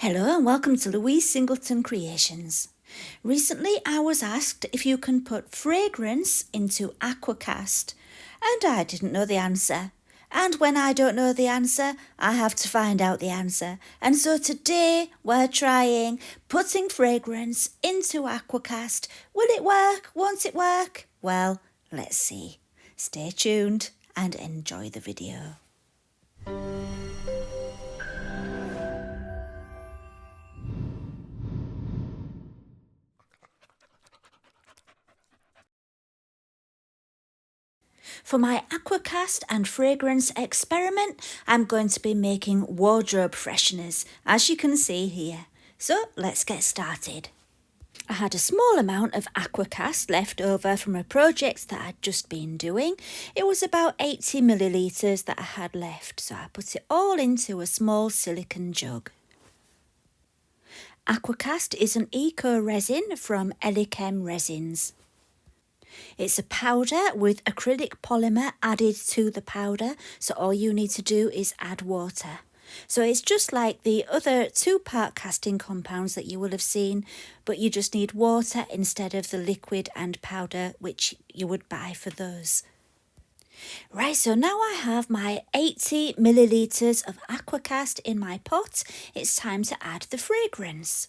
Hello and welcome to Louise Singleton Creations. Recently I was asked if you can put fragrance into Aqua Cast, and I didn't know the answer. And when I don't know the answer, I have to find out the answer. And so today we're trying putting fragrance into Aqua Cast. Will it work? Won't it work? Well, let's see. Stay tuned and enjoy the video. For my Aqua Cast and fragrance experiment, I'm going to be making wardrobe fresheners, as you can see here. So let's get started. I had a small amount of Aqua Cast left over from a project that I'd just been doing. It was about 80 millilitres that I had left, so I put it all into a small silicone jug. Aqua Cast is an eco resin from Elichem Resins. It's a powder with acrylic polymer added to the powder, so all you need to do is add water. So it's just like the other two-part casting compounds that you will have seen, but you just need water instead of the liquid and powder which you would buy for those. Right, so now I have my 80 millilitres of Aqua Cast in my pot. It's time to add the fragrance.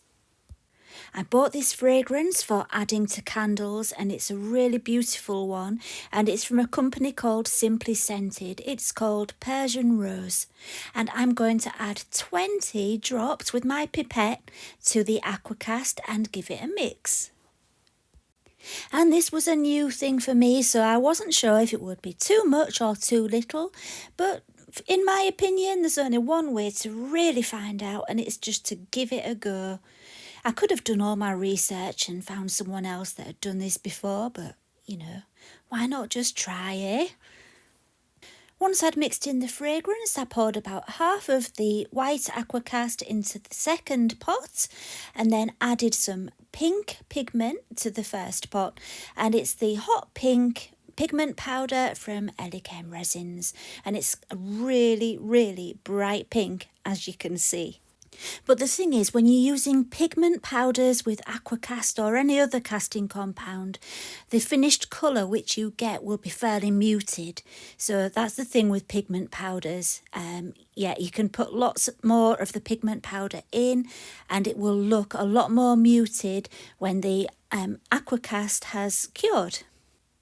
I bought this fragrance for adding to candles, and it's a really beautiful one, and it's from a company called Simply Scented. It's called Persian Rose, and I'm going to add 20 drops with my pipette to the Aqua Cast and give it a mix. And this was a new thing for me, so I wasn't sure if it would be too much or too little, but in my opinion there's only one way to really find out, and it's just to give it a go. I could have done all my research and found someone else that had done this before, but, why not just try, eh? Once I'd mixed in the fragrance, I poured about half of the white Aqua Cast into the second pot and then added some pink pigment to the first pot, and it's the hot pink pigment powder from Elichem Resins, and it's a really, really bright pink, as you can see. But the thing is, when you're using pigment powders with Aqua Cast or any other casting compound, the finished colour which you get will be fairly muted. So that's the thing with pigment powders. You can put lots more of the pigment powder in and it will look a lot more muted when the Aqua Cast has cured.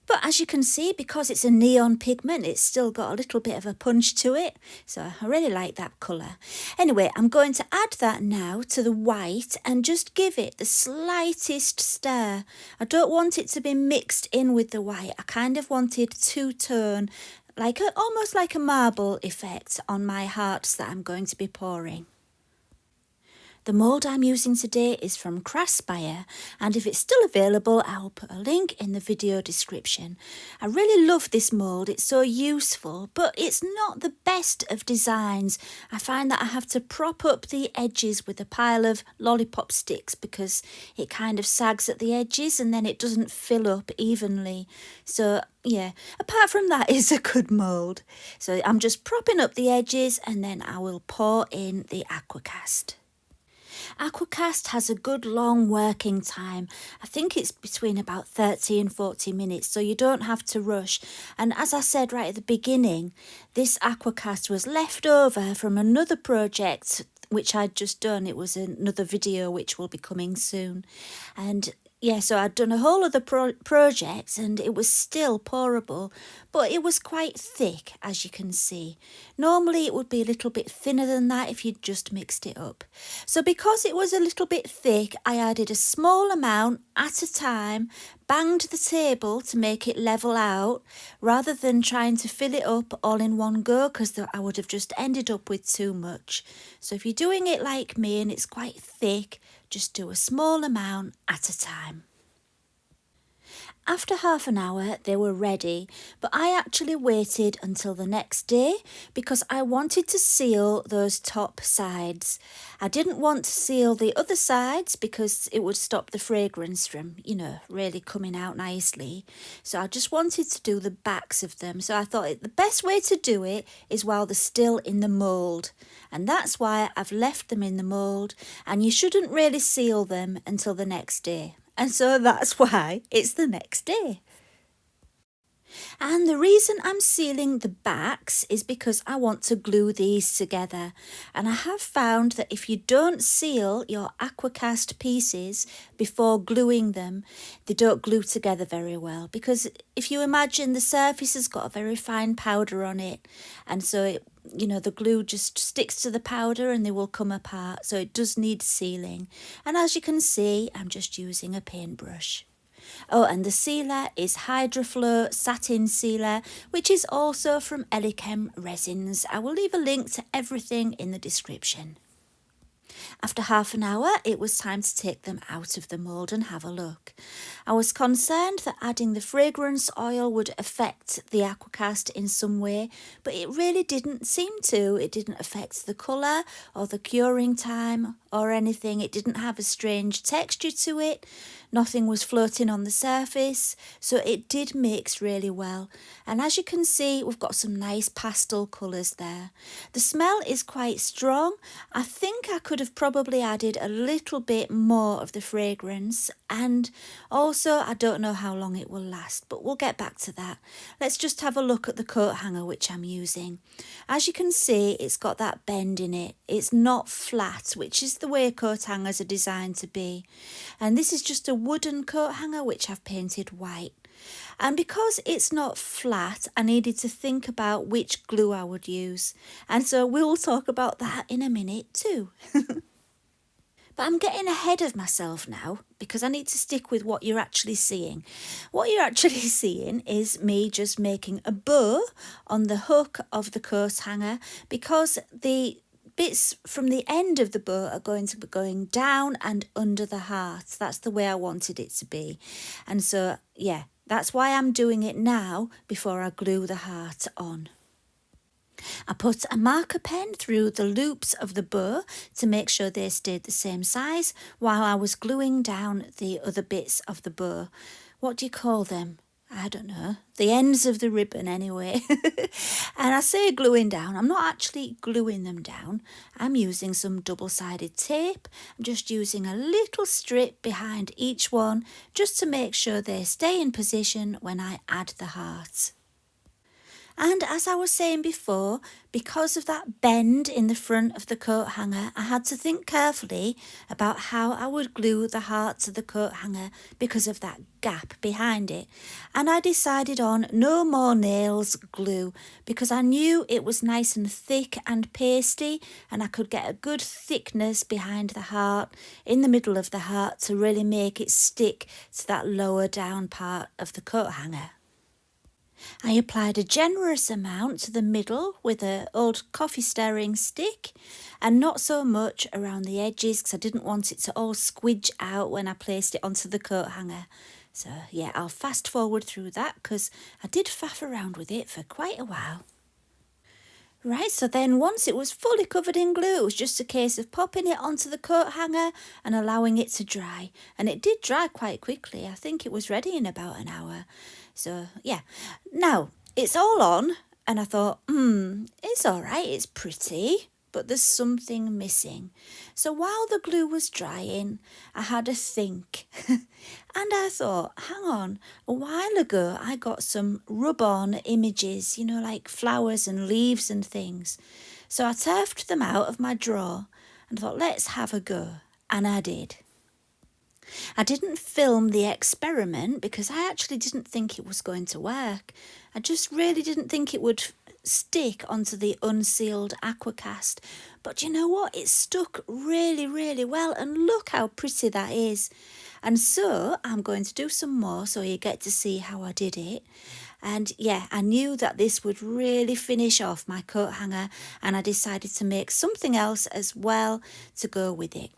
But as you can see, because it's a neon pigment, it's still got a little bit of a punch to it. So I really like that colour. Anyway, I'm going to add that now to the white and just give it the slightest stir. I don't want it to be mixed in with the white. I kind of want it two-tone, almost like a marble effect on my hearts that I'm going to be pouring. The mould I'm using today is from Craspire, and if it's still available, I'll put a link in the video description. I really love this mould, it's so useful, but it's not the best of designs. I find that I have to prop up the edges with a pile of lollipop sticks because it kind of sags at the edges and then it doesn't fill up evenly. So yeah, apart from that, it's a good mould. So I'm just propping up the edges and then I will pour in the Aqua Cast. Aqua Cast has a good long working time. I think it's between about 30 and 40 minutes, so you don't have to rush. And as I said right at the beginning, this Aqua Cast was left over from another project which I'd just done. It was another video which will be coming soon. And yeah, so I'd done a whole other project and it was still pourable, but it was quite thick, as you can see. Normally it would be a little bit thinner than that if you'd just mixed it up. So because it was a little bit thick, I added a small amount at a time, banged the table to make it level out, rather than trying to fill it up all in one go, because I would have just ended up with too much. So if you're doing it like me and it's quite thick, just do a small amount at a time. After half an hour, they were ready, but I actually waited until the next day because I wanted to seal those top sides. I didn't want to seal the other sides because it would stop the fragrance from, really coming out nicely. So I just wanted to do the backs of them. So I thought the best way to do it is while they're still in the mould. And that's why I've left them in the mould, and you shouldn't really seal them until the next day. And so that's why it's the next day. And the reason I'm sealing the backs is because I want to glue these together. And I have found that if you don't seal your Aqua Cast pieces before gluing them, they don't glue together very well. Because if you imagine the surface has got a very fine powder on it, and so the glue just sticks to the powder and they will come apart. So it does need sealing. And as you can see, I'm just using a paintbrush. Oh, and the sealer is Hydroflow Satin Sealer, which is also from Elichem Resins. I will leave a link to everything in the description. After half an hour, it was time to take them out of the mould and have a look. I was concerned that adding the fragrance oil would affect the Aqua Cast in some way, but it really didn't seem to. It didn't affect the colour or the curing time or anything. It didn't have a strange texture to it. Nothing was floating on the surface, so it did mix really well. And as you can see, we've got some nice pastel colours there. The smell is quite strong. I think I could have probably added a little bit more of the fragrance, and also I don't know how long it will last, but we'll get back to that. Let's just have a look at the coat hanger which I'm using. As you can see, it's got that bend in it. It's not flat, which is the way coat hangers are designed to be. And this is just a wooden coat hanger which I've painted white. And because it's not flat, I needed to think about which glue I would use. And so we'll talk about that in a minute too. But I'm getting ahead of myself now because I need to stick with what you're actually seeing. What you're actually seeing is me just making a bow on the hook of the coat hanger, because the bits from the end of the bow are going to be going down and under the heart. That's the way I wanted it to be. And so, yeah, that's why I'm doing it now before I glue the heart on. I put a marker pen through the loops of the bow to make sure they stayed the same size while I was gluing down the other bits of the bow. What do you call them? I don't know, the ends of the ribbon anyway. And I say gluing down, I'm not actually gluing them down. I'm using some double-sided tape. I'm just using a little strip behind each one just to make sure they stay in position when I add the heart. And as I was saying before, because of that bend in the front of the coat hanger, I had to think carefully about how I would glue the heart to the coat hanger because of that gap behind it. And I decided on no more nails glue because I knew it was nice and thick and pasty, and I could get a good thickness behind the heart, in the middle of the heart, to really make it stick to that lower down part of the coat hanger. I applied a generous amount to the middle with an old coffee stirring stick, and not so much around the edges because I didn't want it to all squidge out when I placed it onto the coat hanger. So yeah, I'll fast forward through that because I did faff around with it for quite a while. Right, so then once it was fully covered in glue, it was just a case of popping it onto the coat hanger and allowing it to dry. And it did dry quite quickly. I think it was ready in about an hour. So, yeah. Now, it's all on, and I thought, it's all right, it's pretty, but there's something missing. So while the glue was drying, I had a think. And I thought, hang on, a while ago I got some rub-on images, like flowers and leaves and things. So I turfed them out of my drawer and thought, let's have a go. And I did. I didn't film the experiment because I actually didn't think it was going to work. I just really didn't think it would stick onto the unsealed Aqua Cast. But you know what? It stuck really, really well, and look how pretty that is. And so I'm going to do some more so you get to see how I did it. And yeah, I knew that this would really finish off my coat hanger, and I decided to make something else as well to go with it.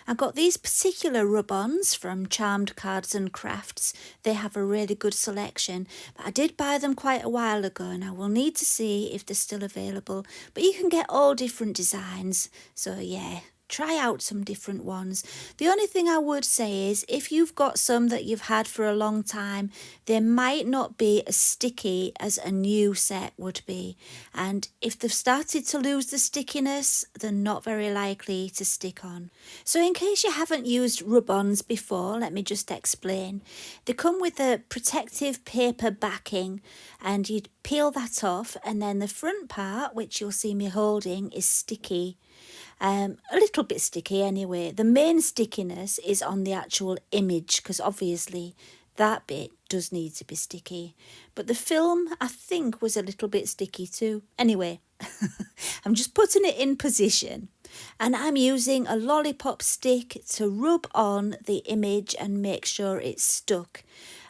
I got these particular rub-ons from Charmed Cards and Crafts. They have a really good selection, but I did buy them quite a while ago and I will need to see if they're still available. But you can get all different designs, so yeah, try out some different ones. The only thing I would say is if you've got some that you've had for a long time, they might not be as sticky as a new set would be. And if they've started to lose the stickiness, they're not very likely to stick on. So in case you haven't used rub-ons before, let me just explain. They come with a protective paper backing and you peel that off, and then the front part, which you'll see me holding, is sticky. A little bit sticky anyway. The main stickiness is on the actual image because obviously that bit does need to be sticky. But the film, I think, was a little bit sticky too. Anyway, I'm just putting it in position and I'm using a lollipop stick to rub on the image and make sure it's stuck.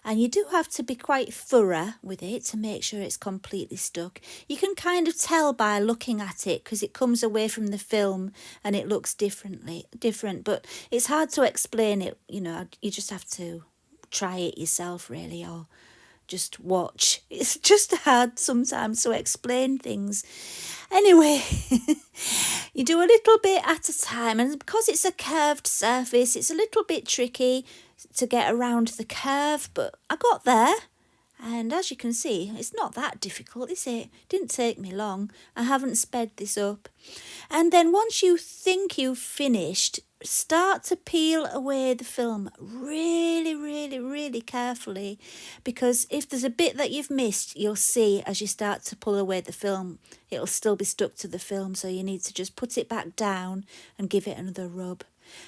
And you do have to be quite thorough with it to make sure it's completely stuck. You can kind of tell by looking at it because it comes away from the film and it looks different, but it's hard to explain it. You know, you just have to try it yourself really, or just watch. It's just hard sometimes to explain things. Anyway, you do a little bit at a time, and because it's a curved surface, it's a little bit tricky to get around the curve, but I got there. And as you can see, it's not that difficult, is it? Didn't take me long. I haven't sped this up. And then once you think you've finished, start to peel away the film really, really, really carefully, because if there's a bit that you've missed, you'll see as you start to pull away the film, it'll still be stuck to the film. So you need to just put it back down and give it another rub.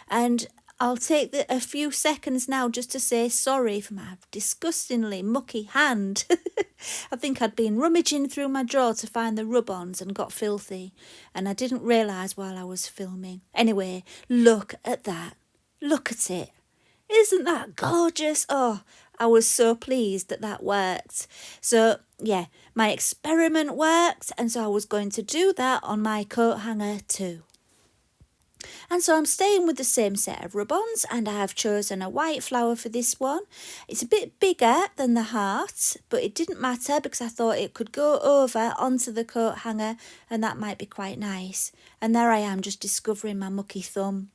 And I'll take a few seconds now just to say sorry for my disgustingly mucky hand. I think I'd been rummaging through my drawer to find the rub-ons and got filthy, and I didn't realise while I was filming. Anyway, look at that. Look at it. Isn't that gorgeous? Oh, I was so pleased that that worked. So yeah, my experiment worked, and so I was going to do that on my coat hanger too. And so I'm staying with the same set of rub-ons, and I have chosen a white flower for this one. It's a bit bigger than the heart, but it didn't matter because I thought it could go over onto the coat hanger and that might be quite nice. And there I am, just discovering my mucky thumb.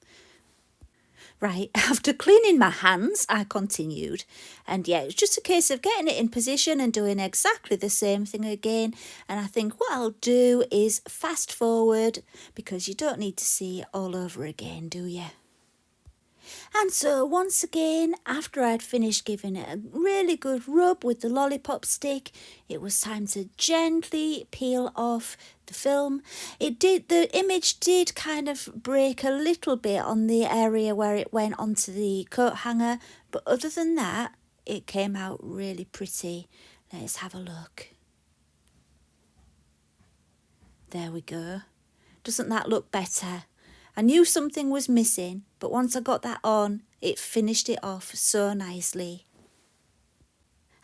Right, after cleaning my hands, I continued. And yeah, it's just a case of getting it in position and doing exactly the same thing again. And I think what I'll do is fast forward because you don't need to see it all over again, do you? And so once again, after I'd finished giving it a really good rub with the lollipop stick, it was time to gently peel off the film. The image did kind of break a little bit on the area where it went onto the coat hanger, but other than that, it came out really pretty. Let's have a look. There we go. Doesn't that look better? I knew something was missing, but once I got that on, it finished it off so nicely.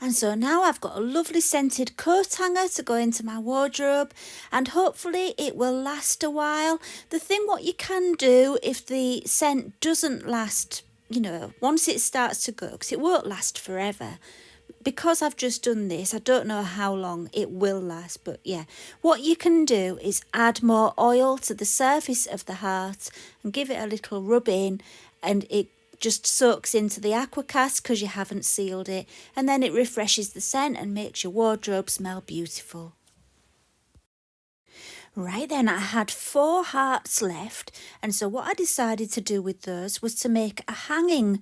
And so now I've got a lovely scented coat hanger to go into my wardrobe, and hopefully it will last a while. The thing what you can do if the scent doesn't last, you know, once it starts to go, because it won't last forever. Because I've just done this, I don't know how long it will last, but yeah. What you can do is add more oil to the surface of the heart and give it a little rub in, and it just soaks into the Aqua Cast because you haven't sealed it, and then it refreshes the scent and makes your wardrobe smell beautiful. Right then, I had 4 hearts left, and so what I decided to do with those was to make a hanging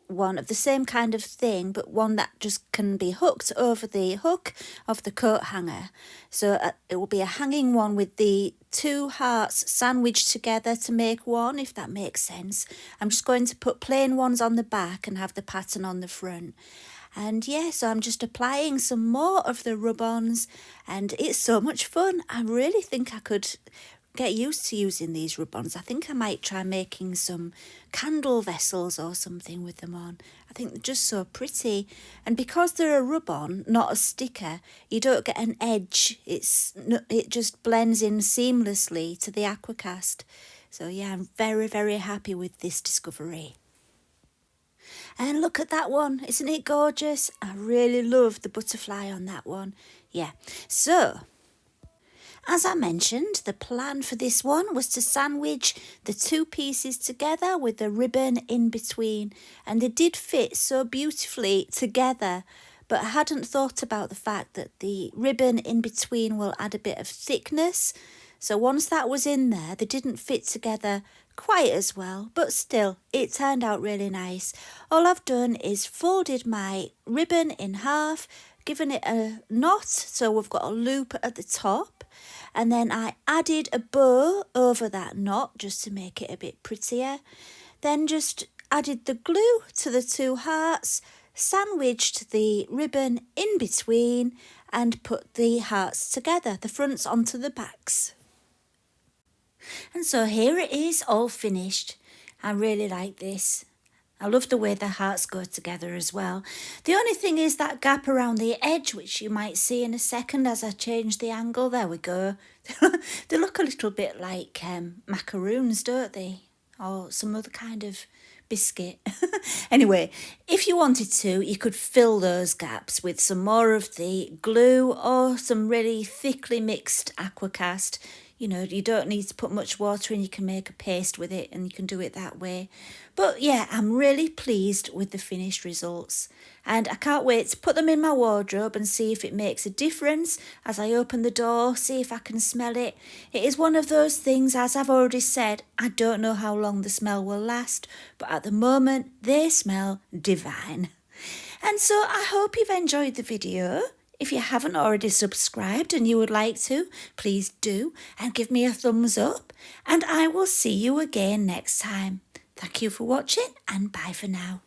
one of the same kind of thing, but one that just can be hooked over the hook of the coat hanger. So it will be a hanging one with the 2 hearts sandwiched together to make one, if that makes sense. I'm just going to put plain ones on the back and have the pattern on the front. And yeah, so I'm just applying some more of the rub-ons, and it's so much fun. I really think I could get used to using these rub-ons. I think I might try making some candle vessels or something with them on. I think they're just so pretty. And because they're a rub-on, not a sticker, you don't get an edge. It just blends in seamlessly to the Aqua Cast. So yeah, I'm very, very happy with this discovery. And look at that one, isn't it gorgeous? I really love the butterfly on that one. Yeah, so as I mentioned, the plan for this one was to sandwich the two pieces together with the ribbon in between, and they did fit so beautifully together, but I hadn't thought about the fact that the ribbon in between will add a bit of thickness. So once that was in there, they didn't fit together quite as well, but still, it turned out really nice. All I've done is folded my ribbon in half, given it a knot, so we've got a loop at the top, and then I added a bow over that knot just to make it a bit prettier. Then just added the glue to the two hearts, sandwiched the ribbon in between, and put the hearts together, the fronts onto the backs. And so here it is, all finished. I really like this. I love the way the hearts go together as well. The only thing is that gap around the edge, which you might see in a second as I change the angle. There we go. They look a little bit like macaroons, don't they? Or some other kind of biscuit. Anyway, if you wanted to, you could fill those gaps with some more of the glue or some really thickly mixed Aqua Cast. You know, you don't need to put much water in, you can make a paste with it and you can do it that way. But yeah, I'm really pleased with the finished results. And I can't wait to put them in my wardrobe and see if it makes a difference as I open the door, see if I can smell it. It is one of those things, as I've already said, I don't know how long the smell will last, but at the moment they smell divine. And so I hope you've enjoyed the video. If you haven't already subscribed and you would like to, please do and give me a thumbs up, and I will see you again next time. Thank you for watching and bye for now.